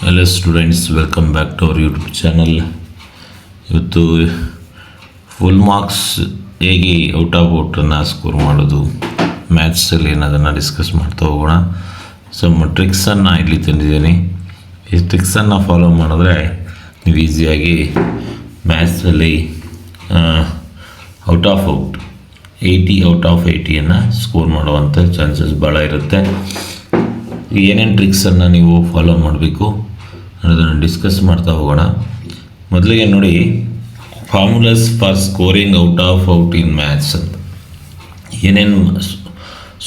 Hello students, welcome back to our YouTube channel. ಇವತ್ತು full marks ಹೇಗೆ out of ಔಟನ್ನು score ಮಾಡೋದು ಮ್ಯಾಥ್ಸಲ್ಲಿ ಅನ್ನೋದನ್ನು ಡಿಸ್ಕಸ್ ಮಾಡ್ತಾ ಹೋಗೋಣ. ಸಮ್ ಟ್ರಿಕ್ಸನ್ನು ಇಲ್ಲಿ ತಂದಿದ್ದೀನಿ. ಈ ಟ್ರಿಕ್ಸನ್ನು ಫಾಲೋ ಮಾಡಿದ್ರೆ ನೀವು ಈಸಿಯಾಗಿ ಮ್ಯಾಥ್ಸಲ್ಲಿ out of out 80 out of 80ಯನ್ನು ಸ್ಕೋರ್ ಮಾಡುವಂಥ ಚಾನ್ಸಸ್ ಭಾಳ ಇರುತ್ತೆ. ಏನೇನು ಟ್ರಿಕ್ಸನ್ನು ನೀವು ಫಾಲೋ ಮಾಡಬೇಕು ಅನ್ನೋದನ್ನು ಡಿಸ್ಕಸ್ ಮಾಡ್ತಾ ಹೋಗೋಣ. ಮೊದಲಿಗೆ ನೋಡಿ, formulas for scoring out of out in maths ಅಂತ ಏನೇನು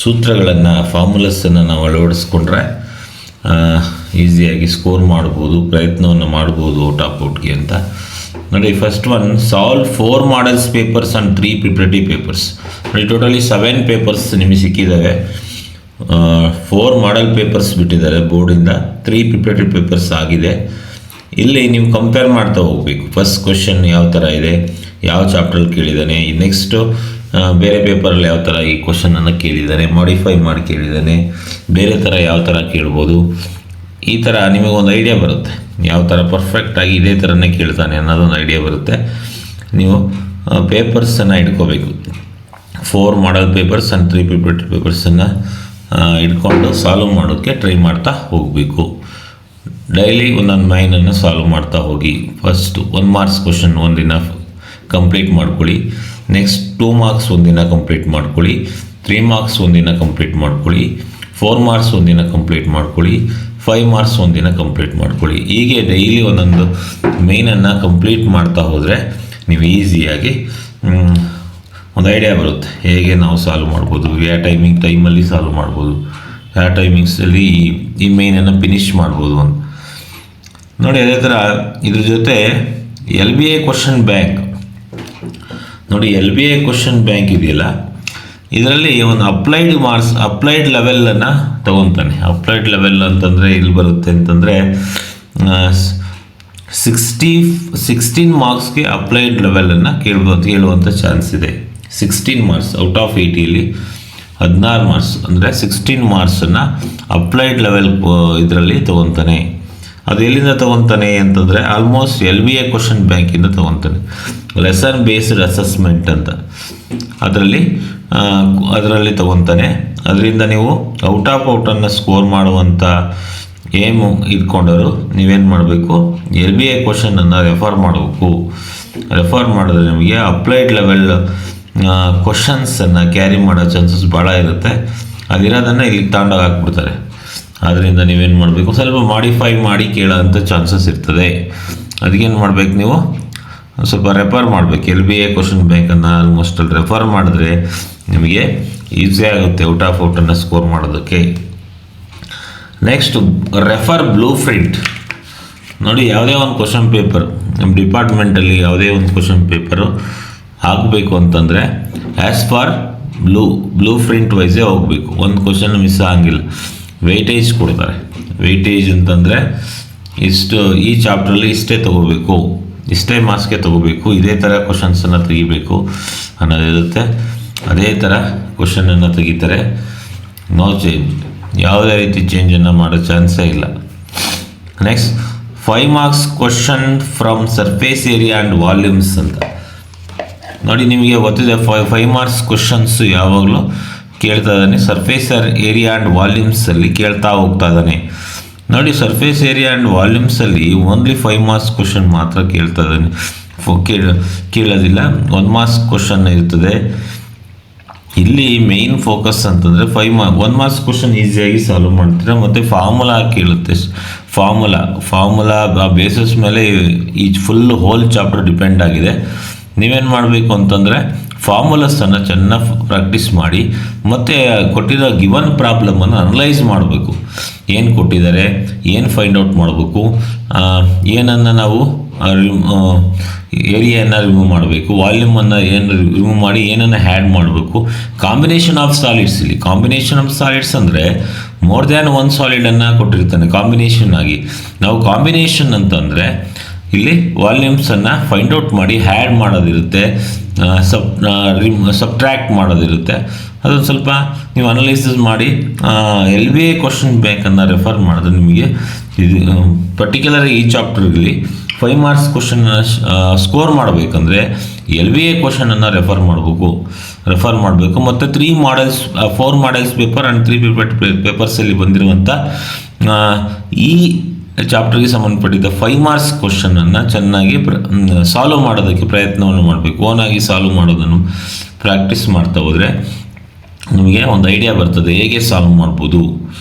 ಸೂತ್ರಗಳನ್ನು ಫಾರ್ಮುಲಾಸನ್ನು ನಾವು ಅಳವಡಿಸ್ಕೊಂಡ್ರೆ ಈಸಿಯಾಗಿ ಸ್ಕೋರ್ ಮಾಡ್ಬೋದು, ಪ್ರಯತ್ನವನ್ನು ಮಾಡ್ಬೋದು ಔಟ್ ಆಫ್ ಔಟ್ಗೆ ಅಂತ ನೋಡಿ. First one, solve 4 models papers and 3 preparatory papers. ನೋಡಿ, ಟೋಟಲಿ 7 ಪೇಪರ್ಸ್ ನಿಮಗೆ ಸಿಕ್ಕಿದ್ದಾವೆ. 4 ಮಾಡೆಲ್ ಪೇಪರ್ಸ್ ಬಿಟ್ಟಿದ್ದಾರೆ ಬೋರ್ಡಿಂದ, 3 ಪ್ರಿಪ್ರೇಟರಿ ಪೇಪರ್ಸ್ ಆಗಿದೆ. ಇಲ್ಲಿ ನೀವು ಕಂಪೇರ್ ಮಾಡ್ತಾ ಹೋಗಬೇಕು. ಫಸ್ಟ್ ಕ್ವೆಶನ್ ಯಾವ ಥರ ಇದೆ, ಯಾವ ಚಾಪ್ಟ್ರಲ್ಲಿ ಕೇಳಿದ್ದಾನೆ, ನೆಕ್ಸ್ಟು ಬೇರೆ ಪೇಪರಲ್ಲಿ ಯಾವ ಥರ ಈ ಕ್ವೆಶನನ್ನು ಕೇಳಿದ್ದಾನೆ, ಮಾಡಿಫೈ ಮಾಡಿ ಕೇಳಿದ್ದಾನೆ, ಬೇರೆ ಥರ ಯಾವ ಥರ ಕೇಳ್ಬೋದು. ಈ ಥರ ನಿಮಗೊಂದು ಐಡಿಯಾ ಬರುತ್ತೆ, ಯಾವ ಥರ ಪರ್ಫೆಕ್ಟಾಗಿ ಇದೇ ಥರನೇ ಕೇಳ್ತಾನೆ ಅನ್ನೋದೊಂದು ಐಡಿಯಾ ಬರುತ್ತೆ. ನೀವು ಪೇಪರ್ಸನ್ನು ಇಟ್ಕೋಬೇಕು. 4 ಮಾಡೆಲ್ ಪೇಪರ್ಸ್ ಆ್ಯಂಡ್ 3 ಪ್ರಿಪ್ರೇಟರಿ ಪೇಪರ್ಸನ್ನು ಇಟ್ಕೊಂಡು ಸಾಲ್ವ್ ಮಾಡೋಕ್ಕೆ ಟ್ರೈ ಮಾಡ್ತಾ ಹೋಗಬೇಕು. ಡೈಲಿ ಒಂದೊಂದು ಮೈನನ್ನು ಸಾಲ್ವ್ ಮಾಡ್ತಾ ಹೋಗಿ. ಫಸ್ಟು 1 ಮಾರ್ಕ್ಸ್ ಕ್ವಶನ್ ಒಂದಿನ ಕಂಪ್ಲೀಟ್ ಮಾಡ್ಕೊಳ್ಳಿ. ನೆಕ್ಸ್ಟ್ 2 ಮಾರ್ಕ್ಸ್ ಒಂದಿನ ಕಂಪ್ಲೀಟ್ ಮಾಡ್ಕೊಳ್ಳಿ. 3 ಮಾರ್ಕ್ಸ್ ಒಂದಿನ ಕಂಪ್ಲೀಟ್ ಮಾಡ್ಕೊಳ್ಳಿ. 4 ಮಾರ್ಕ್ಸ್ ಒಂದಿನ ಕಂಪ್ಲೀಟ್ ಮಾಡ್ಕೊಳ್ಳಿ. 5 ಮಾರ್ಕ್ಸ್ ಒಂದಿನ ಕಂಪ್ಲೀಟ್ ಮಾಡ್ಕೊಳ್ಳಿ. ಹೀಗೆ ಡೈಲಿ ಒಂದೊಂದು ಮೈನನ್ನು ಕಂಪ್ಲೀಟ್ ಮಾಡ್ತಾ ಹೋದರೆ ನೀವು ಈಸಿಯಾಗಿ ಒಂದು ಐಡಿಯಾ ಬರುತ್ತೆ ಹೇಗೆ ನಾವು ಸಾಲ್ವ್ ಮಾಡ್ಬೋದು, ಯಾವ ಟೈಮಲ್ಲಿ ಸಾಲ್ವ್ ಮಾಡ್ಬೋದು, ಯಾವ ಟೈಮಿಂಗ್ಸಲ್ಲಿ ಈ ಮೇನನ್ನು ಫಿನಿಷ್ ಮಾಡ್ಬೋದು ಅಂತ ನೋಡಿ. ಅದೇ ಥರ ಇದ್ರ ಜೊತೆ LBA ಕ್ವಶನ್ ಬ್ಯಾಂಕ್ ನೋಡಿ. LBA ಕ್ವಶನ್ ಬ್ಯಾಂಕ್ ಇದೆಯಲ್ಲ, ಇದರಲ್ಲಿ ಒಂದು ಅಪ್ಲೈಡ್ ಲೆವೆಲನ್ನು ತೊಗೊತಾನೆ. ಅಪ್ಲೈಡ್ ಲೆವೆಲ್ ಅಂತಂದರೆ ಇಲ್ಲಿ ಬರುತ್ತೆ ಅಂತಂದರೆ 16 ಮಾರ್ಕ್ಸ್ಗೆ ಅಪ್ಲೈಡ್ ಲೆವೆಲನ್ನು ಕೇಳುವಂಥ ಚಾನ್ಸ್ ಇದೆ. 16 ಮಾರ್ಕ್ಸ್ ಔಟ್ ಆಫ್ 80ಯಲ್ಲಿ 16 ಮಾರ್ಕ್ಸ್ ಅಂದರೆ 16 ಮಾರ್ಕ್ಸನ್ನು ಅಪ್ಲೈಡ್ ಲೆವೆಲ್ ಇದರಲ್ಲಿ ತೊಗೊತಾನೆ. ಅದು ಎಲ್ಲಿಂದ ತೊಗೊತಾನೆ ಅಂತಂದರೆ ಆಲ್ಮೋಸ್ಟ್ LBA ಕ್ವಶನ್ ಬ್ಯಾಂಕಿಂದ ತೊಗೊತಾನೆ. ಲೆಸನ್ ಬೇಸ್ಡ್ ಅಸೆಸ್ಮೆಂಟ್ ಅಂತ ಅದರಲ್ಲಿ ತೊಗೊತಾನೆ. ಅದರಿಂದ ನೀವು ಔಟ್ ಆಫ್ ಔಟನ್ನು ಸ್ಕೋರ್ ಮಾಡುವಂಥ ಏಮು ಇಟ್ಕೊಂಡವರು ನೀವೇನು ಮಾಡಬೇಕು, LBA ಕ್ವಶನನ್ನು ರೆಫರ್ ಮಾಡಬೇಕು. ರೆಫರ್ ಮಾಡಿದ್ರೆ ನಿಮಗೆ ಅಪ್ಲೈಡ್ ಲೆವೆಲ್ ಕ್ವಶನ್ಸನ್ನು ಕ್ಯಾರಿ ಮಾಡೋ ಚಾನ್ಸಸ್ ಭಾಳ ಇರುತ್ತೆ. ಅದಿರೋದನ್ನು ಇಲ್ಲಿಗೆ ತಗೊಂಡೋಗಿ ಹಾಕ್ಬಿಡ್ತಾರೆ. ಆದ್ದರಿಂದ ನೀವೇನು ಮಾಡಬೇಕು, ಸ್ವಲ್ಪ ಮಾಡಿಫೈ ಮಾಡಿ ಕೇಳೋಂಥ ಚಾನ್ಸಸ್ ಇರ್ತದೆ. ಅದಕ್ಕೇನು ಮಾಡಬೇಕು, ನೀವು ಸ್ವಲ್ಪ ರೆಫರ್ ಮಾಡಬೇಕು. LBA ಕ್ವಶನ್ ಬ್ಯಾಂಕನ್ನು ಆಲ್ಮೋಸ್ಟ್ ಅಲ್ಲಿ ರೆಫರ್ ಮಾಡಿದ್ರೆ ನಿಮಗೆ ಈಸಿ ಆಗುತ್ತೆ ಔಟ್ ಆಫ್ ಔಟನ್ನು ಸ್ಕೋರ್ ಮಾಡೋದಕ್ಕೆ. ನೆಕ್ಸ್ಟ್, ರೆಫರ್ ಬ್ಲೂ ಪ್ರಿಂಟ್ ನೋಡಿ. ಯಾವುದೇ ಒಂದು ಕ್ವಶನ್ ಪೇಪರ್ ನಮ್ಮ ಡಿಪಾರ್ಟ್ಮೆಂಟಲ್ಲಿ ಯಾವುದೇ ಒಂದು ಕ್ವಶನ್ ಪೇಪರು ಆಗಬೇಕು ಅಂತಂದರೆ ಆ್ಯಸ್ ಫಾರ್ ಬ್ಲೂ ಪ್ರಿಂಟ್ ವೈಸೇ ಹೋಗಬೇಕು. ಒಂದು ಕ್ವಶನ್ ಮಿಸ್ ಆಗಂಗಿಲ್ಲ. ವೆಯ್ಟೇಜ್ ಕೊಡ್ತಾರೆ. ವೆಯ್ಟೇಜ್ ಅಂತಂದರೆ ಈ ಚಾಪ್ಟ್ರಲ್ಲಿ ಇಷ್ಟೇ ತೊಗೋಬೇಕು, ಇಷ್ಟೇ ಮಾರ್ಕ್ಸ್ಗೆ ತೊಗೋಬೇಕು, ಇದೇ ಥರ ಕ್ವಶನ್ಸನ್ನು ತೆಗಿಬೇಕು ಅನ್ನೋದಿರುತ್ತೆ. ಅದೇ ಥರ ಕ್ವಶನನ್ನು ತೆಗಿತಾರೆ. ನೋ ಚೇಂಜ್, ಯಾವುದೇ ರೀತಿ ಚೇಂಜನ್ನು ಮಾಡೋ ಚಾನ್ಸೇ ಇಲ್ಲ. Next, 5 marks question from surface area and volumes ಅಂತ ನೋಡಿ. ನಿಮಗೆ ಗೊತ್ತಿದೆ 5 ಮಾರ್ಕ್ಸ್ ಕ್ವಶನ್ಸು ಯಾವಾಗಲೂ ಕೇಳ್ತಾ ಇದ್ದಾನೆ. ಸರ್ಫೇಸ್ ಏರಿಯಾ ಆ್ಯಂಡ್ ವಾಲ್ಯೂಮ್ಸಲ್ಲಿ ಕೇಳ್ತಾ ಹೋಗ್ತಾ ಇದ್ದಾನೆ ನೋಡಿ. ಸರ್ಫೇಸ್ ಏರಿಯಾ ಆ್ಯಂಡ್ ವಾಲ್ಯೂಮ್ಸಲ್ಲಿ ಓನ್ಲಿ 5 ಮಾರ್ಕ್ಸ್ ಕ್ವಶನ್ ಮಾತ್ರ ಕೇಳ್ತಾ ಇದ್ದಾನೆ, ಕೇಳೋದಿಲ್ಲ. 1 ಮಾರ್ಕ್ಸ್ ಕ್ವಶನ್ ಇರ್ತದೆ. ಇಲ್ಲಿ ಮೇಯ್ನ್ ಫೋಕಸ್ ಅಂತಂದರೆ 1 ಮಾರ್ಕ್ಸ್ ಕ್ವಶನ್ ಈಸಿಯಾಗಿ ಸಾಲ್ವ್ ಮಾಡ್ತೀರಾ. ಮತ್ತು ಫಾರ್ಮುಲಾ ಕೇಳುತ್ತೆ. ಫಾರ್ಮುಲಾ ಬೇಸಿಸ್ ಮೇಲೆ ಈ ಫುಲ್ ಹೋಲ್ ಚಾಪ್ಟರ್ ಡಿಪೆಂಡ್ ಆಗಿದೆ. ನೀವೇನು ಮಾಡಬೇಕು ಅಂತಂದರೆ ಫಾರ್ಮುಲಾಸನ್ನು ಚೆನ್ನಾಗಿ ಪ್ರಾಕ್ಟೀಸ್ ಮಾಡಿ, ಮತ್ತು ಕೊಟ್ಟಿರೋ ಗಿವನ್ ಪ್ರಾಬ್ಲಮನ್ನು ಅನಲೈಸ್ ಮಾಡಬೇಕು. ಏನು ಕೊಟ್ಟಿದ್ದಾರೆ, ಏನು ಫೈಂಡ್ ಔಟ್ ಮಾಡಬೇಕು, ಏನನ್ನು ನಾವು ಏರಿಯಾನ ರಿಮೂವ್ ಮಾಡಬೇಕು, ವಾಲ್ಯೂಮನ್ನು ರಿಮೂವ್ ಮಾಡಿ ಏನನ್ನು ಹ್ಯಾಡ್ ಮಾಡಬೇಕು. ಕಾಂಬಿನೇಷನ್ ಆಫ್ ಸಾಲಿಡ್ಸ್, ಇಲ್ಲಿ ಕಾಂಬಿನೇಷನ್ ಆಫ್ ಸಾಲಿಡ್ಸ್ ಅಂದರೆ ಮೋರ್ ದ್ಯಾನ್ 1 ಸಾಲಿಡನ್ನು ಕೊಟ್ಟಿರ್ತಾನೆ ಕಾಂಬಿನೇಷನ್ ಆಗಿ. ನಾವು ಕಾಂಬಿನೇಷನ್ ಅಂತಂದರೆ ಇಲ್ಲಿ ವಾಲ್ಯೂಮ್ಸನ್ನು ಫೈಂಡ್ ಔಟ್ ಮಾಡಿ ಹ್ಯಾಡ್ ಮಾಡೋದಿರುತ್ತೆ, ಸಬ್ಟ್ರ್ಯಾಕ್ಟ್ ಮಾಡೋದಿರುತ್ತೆ. ಅದೊಂದು ಸ್ವಲ್ಪ ನೀವು ಅನಲೈಸಿಸ್ ಮಾಡಿ LBA ಕ್ವಶನ್ ಬ್ಯಾಂಕನ್ನು ರೆಫರ್ ಮಾಡಿದ್ರೆ ನಿಮಗೆ ಇದು ಪರ್ಟಿಕ್ಯುಲರ್ ಈ ಚಾಪ್ಟರ್ಗೆ 5 ಮಾರ್ಕ್ಸ್ ಕ್ವಶನ್ ಸ್ಕೋರ್ ಮಾಡಬೇಕಂದ್ರೆ LBA ಕ್ವಶನನ್ನು ರೆಫರ್ ಮಾಡಬೇಕು ಮತ್ತು 4 ಮಾಡೆಲ್ಸ್ ಪೇಪರ್ ಆ್ಯಂಡ್ 3 ಪೇಪರ್ಸಲ್ಲಿ ಬಂದಿರುವಂಥ ಈ ಚಾಪ್ಟರ್ಗೆ ಸಂಬಂಧಪಟ್ಟಿದ್ದ 5 ಮಾರ್ಕ್ಸ್ ಕ್ವಶನನ್ನು ಚೆನ್ನಾಗಿ ಸಾಲ್ವ್ ಮಾಡೋದಕ್ಕೆ ಪ್ರಯತ್ನವನ್ನು ಮಾಡಬೇಕು. ಓನಾಗಿ ಸಾಲ್ವ್ ಮಾಡೋದನ್ನು ಪ್ರಾಕ್ಟೀಸ್ ಮಾಡ್ತಾ ಹೋದರೆ ನಿಮಗೆ ಒಂದು ಐಡಿಯಾ ಬರ್ತದೆ ಹೇಗೆ ಸಾಲ್ವ್ ಮಾಡ್ಬೋದು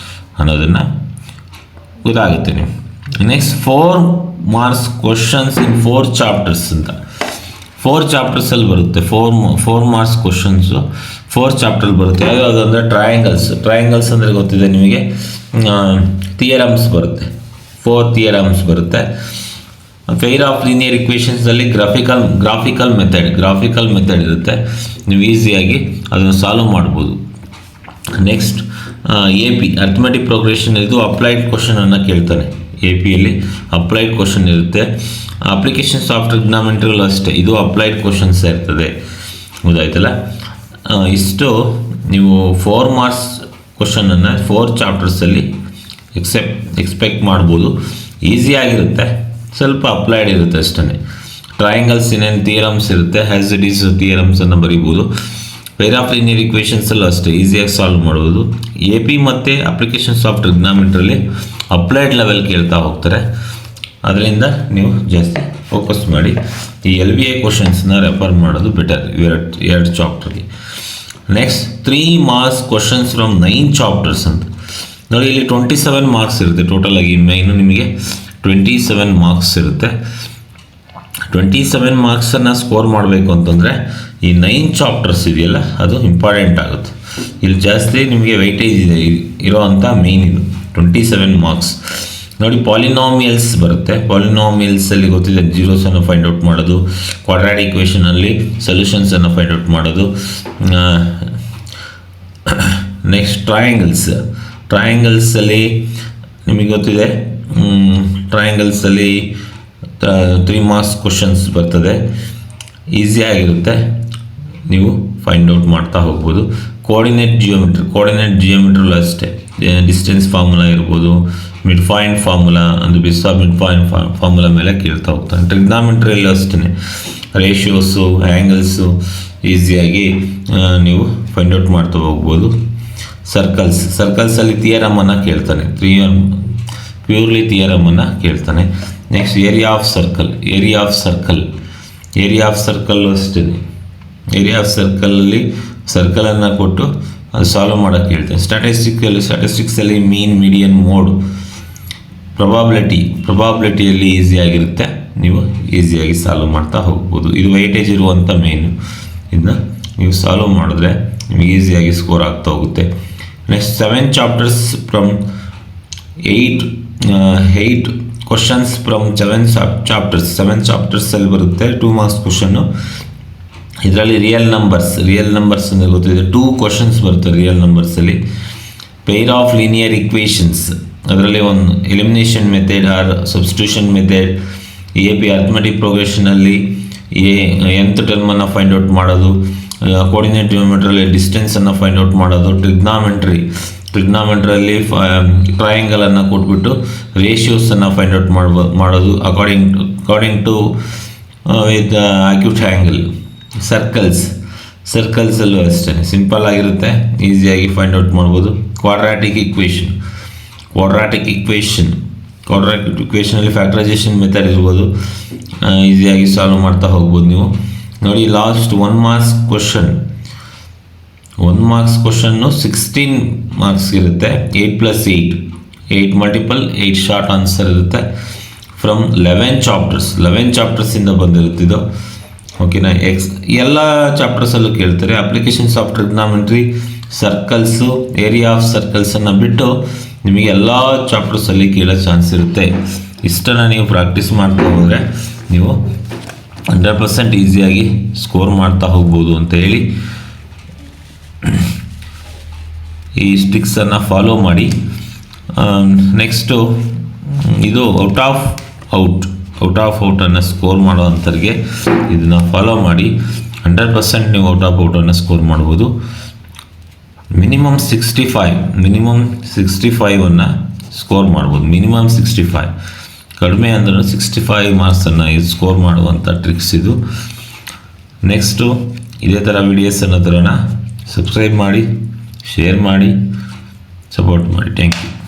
ಅನ್ನೋದನ್ನು ಗೊತ್ತಾಗುತ್ತೆ. ನೀವು next 4 marks questions in 4 chapters ಅಂತ 4 ಚಾಪ್ಟರ್ಸಲ್ಲಿ ಬರುತ್ತೆ. 4 ಮಾರ್ಕ್ಸ್ ಕ್ವಶನ್ಸು 4 ಚಾಪ್ಟರ್ ಬರುತ್ತೆ. ಯಾವ್ಯಾವುದು ಅಂದರೆ ಟ್ರಯಾಂಗಲ್ಸ್ ಅಂದರೆ ಗೊತ್ತಿದೆ ನಿಮಗೆ. ಥಿಯರಮ್ಸ್ ಬರುತ್ತೆ, 4 ಥಿಯರಮ್ಸ್ ಬರುತ್ತೆ. ಪೇರ್ ಆಫ್ ಲೀನಿಯರ್ ಇಕ್ವೇಷನ್ಸಲ್ಲಿ ಗ್ರಾಫಿಕಲ್ ಮೆಥಡ್ ಇರುತ್ತೆ. ನೀವು ಈಸಿಯಾಗಿ ಅದನ್ನು ಸಾಲ್ವ್ ಮಾಡ್ಬೋದು. ನೆಕ್ಸ್ಟ್ AP ಅರ್ಥಮೆಟಿಕ್ ಪ್ರೋಗ್ರೆಷನ್, ಇದು ಅಪ್ಲೈಡ್ ಕ್ವಶನನ್ನು ಕೇಳ್ತಾನೆ. APಯಲ್ಲಿ ಅಪ್ಲೈಡ್ ಕ್ವಶನ್ ಇರುತ್ತೆ. ಅಪ್ಲಿಕೇಶನ್ಸ್ ಆಫ್ ಟ್ರಿಗ್ನಾಮೆಂಟ್ರಿಗಳು ಅಷ್ಟೇ, ಇದು ಅಪ್ಲೈಡ್ ಕ್ವಶನ್ಸ್ ಇರ್ತದೆ. ಗೊತ್ತಾಯ್ತಲ್ಲ, ಇಷ್ಟು ನೀವು 4 ಮಾರ್ಕ್ಸ್ ಕ್ವಶನನ್ನು 4 ಚಾಪ್ಟರ್ಸಲ್ಲಿ ಎಕ್ಸ್ಪೆಕ್ಟ್ ಮಾಡ್ಬೋದು. ಈಸಿಯಾಗಿರುತ್ತೆ, ಸ್ವಲ್ಪ ಅಪ್ಲೈಡ್ ಇರುತ್ತೆ ಅಷ್ಟೇ. ಟ್ರಯಾಂಗಲ್ಸ್ ಇನ್ನೇನು ಥಿಯರಮ್ಸ್ ಇರುತ್ತೆ, ಹ್ಯಾಸ್ ಇಟ್ ಈಸ್ ಥಿಯರಮ್ಸನ್ನು ಬರೀಬೋದು. ಪೇರ್ ಆಫ್ ಲೀನಿಯರ್ ಇಕ್ವೇಷನ್ಸಲ್ಲೂ ಅಷ್ಟೇ ಈಸಿಯಾಗಿ ಸಾಲ್ವ್ ಮಾಡ್ಬೋದು. AP ಮತ್ತು ಅಪ್ಲಿಕೇಶನ್ಸ್ ಆಫ್ ಟ್ರಿಗ್ನಾಮೆಂಟ್ರಿಯಲ್ಲಿ ಅಪ್ಲೈಡ್ ಲೆವೆಲ್ ಕೇಳ್ತಾ ಹೋಗ್ತಾರೆ. ಅದರಿಂದ ನೀವು ಜಾಸ್ತಿ ಫೋಕಸ್ ಮಾಡಿ ಈ LBA ಕ್ವಶನ್ಸ್ನ ರೆಫರ್ ಮಾಡೋದು ಬೆಟರ್ ಎರಡು ಚಾಪ್ಟರ್ಗೆ. Next 3 marks questions from 9 chapters ಅಂತ ನೋಡಿ. ಇಲ್ಲಿ 27 ಮಾರ್ಕ್ಸ್ ಇರುತ್ತೆ ಟೋಟಲಾಗಿ. ಮೇಯ್ನು ನಿಮಗೆ 27 ಮಾರ್ಕ್ಸ್ ಇರುತ್ತೆ. 27 ಮಾರ್ಕ್ಸನ್ನು ಸ್ಕೋರ್ ಮಾಡಬೇಕು ಅಂತಂದರೆ ಈ 9 ಚಾಪ್ಟರ್ಸ್ ಇದೆಯಲ್ಲ ಅದು ಇಂಪಾರ್ಟೆಂಟ್ ಆಗುತ್ತೆ. ಇಲ್ಲಿ ಜಾಸ್ತಿ ನಿಮಗೆ ವೆಯ್ಟೇಜ್ ಇರೋವಂಥ ಮೇಯ್ನ್ ಇದು 27 ಮಾರ್ಕ್ಸ್ ನೋಡಿ. ಪಾಲಿನಾಮಿಯಲ್ಸ್ ಬರುತ್ತೆ. ಪಾಲಿನಾಮಿಯಲ್ಸಲ್ಲಿ ಗೊತ್ತಿದೆ ಜೀರೋಸನ್ನು ಫೈಂಡ್ ಔಟ್ ಮಾಡೋದು, ಕ್ವಾಡ್ರಾಟಿಕ್ ಇಕ್ವೇಷನಲ್ಲಿ ಸೊಲ್ಯೂಷನ್ಸನ್ನು ಫೈಂಡ್ ಔಟ್ ಮಾಡೋದು. ನೆಕ್ಸ್ಟ್ ಟ್ರಯಾಂಗಲ್ಸಲ್ಲಿ ನಿಮಗೆ ಗೊತ್ತಿದೆ. ಟ್ರಯಾಂಗಲ್ಸಲ್ಲಿ 3 ಮಾರ್ಕ್ಸ್ ಕ್ವಶನ್ಸ್ ಬರ್ತದೆ. ಈಸಿಯಾಗಿರುತ್ತೆ, ನೀವು ಫೈಂಡ್ ಔಟ್ ಮಾಡ್ತಾ ಹೋಗ್ಬೋದು. ಕೋಆರ್ಡಿನೇಟ್ ಜಿಯೋಮೆಟ್ರಿಲೂ ಅಷ್ಟೇ, ಡಿಸ್ಟೆನ್ಸ್ ಫಾರ್ಮುಲಾ ಇರ್ಬೋದು, ಮಿಡ್ ಪಾಯಿಂಟ್ ಫಾರ್ಮುಲಾ ಅಂದರೆ base of mid point formula ಮೇಲೆ ಕೇಳ್ತಾ ಹೋಗ್ತಾನೆ. ಟ್ರಿಗ್ನಾಮೆಂಟ್ರಿಯಲ್ಲೂ ಅಷ್ಟೇ, ರೇಷಿಯೋಸು, ಆ್ಯಂಗಲ್ಸು ಈಸಿಯಾಗಿ ನೀವು ಫೈಂಡ್ ಔಟ್ ಮಾಡ್ತಾ ಹೋಗ್ಬೋದು. ಸರ್ಕಲ್ಸಲ್ಲಿ ಥಿಯರಮನ್ನು ಕೇಳ್ತಾನೆ, ಪ್ಯೂರ್ಲಿ ಥಿಯರಮನ್ನು ಕೇಳ್ತಾನೆ. ನೆಕ್ಸ್ಟ್ ಏರಿಯಾ ಆಫ್ ಸರ್ಕಲ್ಲು ಅಷ್ಟೇ. ಏರಿಯಾ ಆಫ್ ಸರ್ಕಲಲ್ಲಿ ಸರ್ಕಲನ್ನು ಕೊಟ್ಟು ಅದು ಸಾಲ್ವ್ ಮಾಡೋಕ್ಕೆ ಹೇಳ್ತೇನೆ. ಸ್ಟ್ಯಾಟಿಸ್ಟಿಕ್ಸಲ್ಲಿ ಮೀನ್, ಮೀಡಿಯನ್, ಮೋಡ್, ಪ್ರೊಬಾಬಿಲಿಟಿಯಲ್ಲಿ ಈಸಿಯಾಗಿರುತ್ತೆ. ನೀವು ಈಸಿಯಾಗಿ ಸಾಲ್ವ್ ಮಾಡ್ತಾ ಹೋಗ್ಬೋದು. ಇದು ವೈಟೇಜ್ ಇರುವಂಥ ಮೇನು. ಇದನ್ನ ನೀವು ಸಾಲ್ವ್ ಮಾಡಿದ್ರೆ ನಿಮಗೆ ಈಸಿಯಾಗಿ ಸ್ಕೋರ್ ಆಗ್ತಾ ಹೋಗುತ್ತೆ. Next 7 chapters from 8 questions from 7 ಚಾಪ್ಟರ್ಸಲ್ಲಿ ಬರುತ್ತೆ. 2 ಮಾರ್ಕ್ಸ್ ಕ್ವಶನ್ನು. ಇದರಲ್ಲಿ ರಿಯಲ್ ನಂಬರ್ಸ್ ಅಂದರೆ ಗೊತ್ತಿದೆ. 2 ಕ್ವಶನ್ಸ್ ಬರುತ್ತೆ ರಿಯಲ್ ನಂಬರ್ಸಲ್ಲಿ. ಪೇರ್ ಆಫ್ ಲೀನಿಯರ್ ಇಕ್ವೇಷನ್ಸ್, ಅದರಲ್ಲಿ ಒಂದು elimination method or substitution method. AP arithmetic ಪ್ರೋಗ್ರೆಷನಲ್ಲಿ nth ಟರ್ಮನ್ನು ಫೈಂಡ್ ಔಟ್ ಮಾಡೋದು. ಕೋಆರ್ಡಿನೇಟ್ ಜಿಯೋಮೆಟ್ರಿಯಲ್ಲಿ ಡಿಸ್ಟೆನ್ಸನ್ನು ಫೈಂಡ್ ಔಟ್ ಮಾಡೋದು. ಟ್ರಿಗ್ನಾಮೆಂಟ್ರಲ್ಲಿ ಟ್ರಯಾಂಗಲನ್ನು ಕೊಟ್ಬಿಟ್ಟು ರೇಷಿಯೋಸನ್ನು ಫೈಂಡ್ ಔಟ್ ಮಾಡೋದು according to with acute angle. ಸರ್ಕಲ್ಸಲ್ಲೂ ಅಷ್ಟೇ ಸಿಂಪಲ್ ಆಗಿರುತ್ತೆ, ಈಸಿಯಾಗಿ ಫೈಂಡ್ ಔಟ್ ಮಾಡ್ಬೋದು. ಕ್ವಾಡ್ರಾಟಿಕ್ ಇಕ್ವೇಷನಲ್ಲಿ ಫ್ಯಾಕ್ಟರೈಸೇಷನ್ ಮೆಥಡ್ ಇರ್ಬೋದು, ಈಸಿಯಾಗಿ ಸಾಲ್ವ್ ಮಾಡ್ತಾ ಹೋಗ್ಬೋದು ನೀವು ನೋಡಿ. ಲಾಸ್ಟ್ 1 ಮಾರ್ಕ್ಸ್ ಕ್ವಶನ್ನು 16 ಮಾರ್ಕ್ಸ್ ಇರುತ್ತೆ. 8+8 8 ಮಲ್ಟಿಪಲ್ 8 ಶಾರ್ಟ್ ಆನ್ಸರ್ ಇರುತ್ತೆ. ಫ್ರಮ್ 11 ಚಾಪ್ಟರ್ಸಿಂದ ಬಂದಿರುತ್ತಿದ್ದು. ಓಕೆನಾ. ಎಲ್ಲ ಚಾಪ್ಟರ್ಸಲ್ಲೂ ಕೇಳ್ತಾರೆ. Applications of trigonometry, circles, area of ಸರ್ಕಲ್ಸನ್ನು ಬಿಟ್ಟು ನಿಮಗೆ ಎಲ್ಲ ಚಾಪ್ಟರ್ಸಲ್ಲಿ ಕೇಳೋ ಚಾನ್ಸ್ ಇರುತ್ತೆ. ಇಷ್ಟನ್ನು ನೀವು ಪ್ರಾಕ್ಟೀಸ್ ಮಾಡ್ತಾ ಹೋದರೆ ನೀವು 100% ಈಸಿಯಾಗಿ ಸ್ಕೋರ್ ಮಾಡ್ತಾ ಹೋಗ್ಬೋದು ಅಂತ ಹೇಳಿ ಈ ಸ್ಟಿಕ್ಸನ್ನು ಫಾಲೋ ಮಾಡಿ. ನೆಕ್ಸ್ಟು ಇದು ಔಟ್ ಆಫ್ ಔಟನ್ನು ಸ್ಕೋರ್ ಮಾಡೋವಂಥವ್ರಿಗೆ ಇದನ್ನು ಫಾಲೋ ಮಾಡಿ 100% ನೀವು ಔಟ್ ಆಫ್ ಔಟನ್ನು ಸ್ಕೋರ್ ಮಾಡ್ಬೋದು. ಮಿನಿಮಮ್ 65 ಸ್ಕೋರ್ ಮಾಡ್ಬೋದು. ಮಿನಿಮಮ್ 65, ಕಡಿಮೆ ಅಂದ್ರೆ 65 ಮಾರ್ಕ್ಸನ್ನು ಸ್ಕೋರ್ ಮಾಡುವಂಥ ಟ್ರಿಕ್ಸ್ ಇದು. ನೆಕ್ಸ್ಟು ಇದೇ ಥರ ವಿಡಿಯೋಸನ್ನು ತರೋಣ. ಸಬ್ಸ್ಕ್ರೈಬ್ ಮಾಡಿ, ಶೇರ್ ಮಾಡಿ, ಸಪೋರ್ಟ್ ಮಾಡಿ. Thank you.